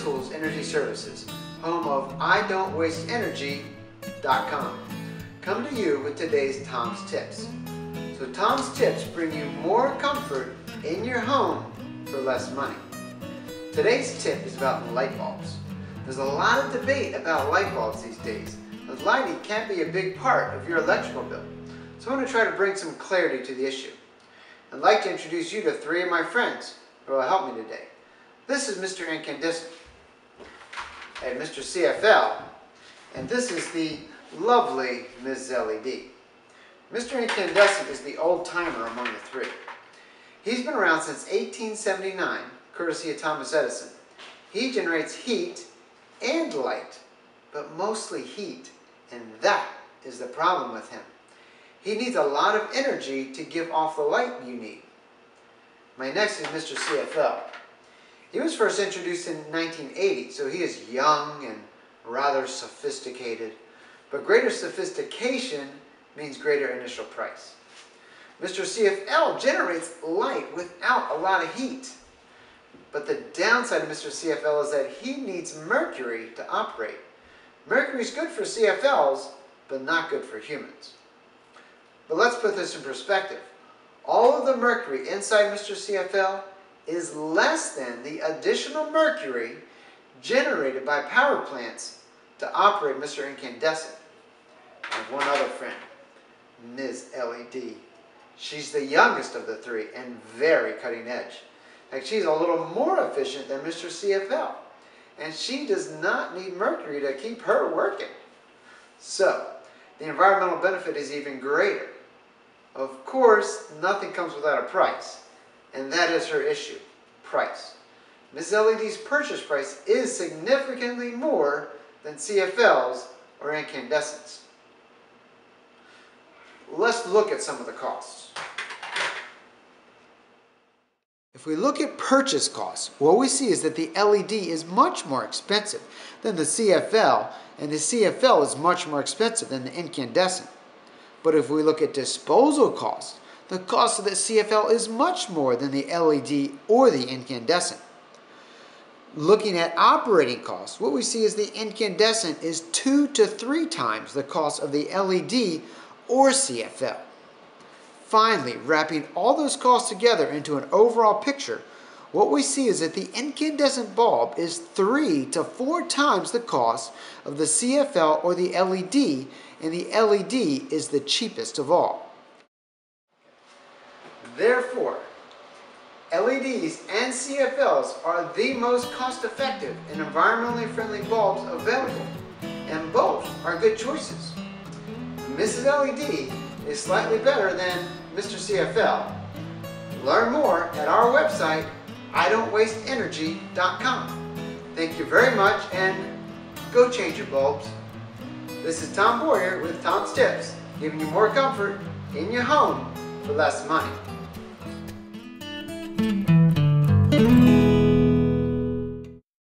Tools Energy Services, home of IDon'tWasteEnergy.com, come to you with today's Tom's Tips. So Tom's Tips bring you more comfort in your home for less money. Today's tip is about light bulbs. There's a lot of debate about light bulbs these days, but lighting can be a big part of your electrical bill. So I want to try to bring some clarity to the issue. I'd like to introduce you to three of my friends who will help me today. This is Mr. Incandescent and Mr. CFL, and this is the lovely Ms. LED. Mr. Incandescent is the old timer among the three. He's been around since 1879, courtesy of Thomas Edison. He generates heat and light, but mostly heat, and that is the problem with him. He needs a lot of energy to give off the light you need. My next is Mr. CFL. He was first introduced in 1980, so he is young and rather sophisticated, but greater sophistication means greater initial price. Mr. CFL generates light without a lot of heat. But the downside of Mr. CFL is that he needs mercury to operate. Mercury is good for CFLs, but not good for humans. But let's put this in perspective. All of the mercury inside Mr. CFL is less than the additional mercury generated by power plants to operate Mr. Incandescent. I have one other friend, Ms. LED. She's the youngest of the three and very cutting edge. Like, she's a little more efficient than Mr. CFL, and she does not need mercury to keep her working. So, the environmental benefit is even greater. Of course, nothing comes without a price, and that is her issue, price. Ms. LED's purchase price is significantly more than CFL's or Incandescent's. Let's look at some of the costs. If we look at purchase costs, what we see is that the LED is much more expensive than the CFL, and the CFL is much more expensive than the Incandescent. But if we look at disposal costs, the cost of the CFL is much more than the LED or the Incandescent. Looking at operating costs, what we see is the Incandescent is 2 to 3 times the cost of the LED or CFL. Finally, wrapping all those costs together into an overall picture, what we see is that the incandescent bulb is 3 to 4 times the cost of the CFL or the LED, and the LED is the cheapest of all. Therefore, LEDs and CFLs are the most cost-effective and environmentally friendly bulbs available, and both are good choices. Mrs. LED is slightly better than Mr. CFL. Learn more at our website, IDon'tWasteEnergy.com. Thank you very much, and go change your bulbs. This is Tom Boyer with Tom's Tips, giving you more comfort in your home for less money.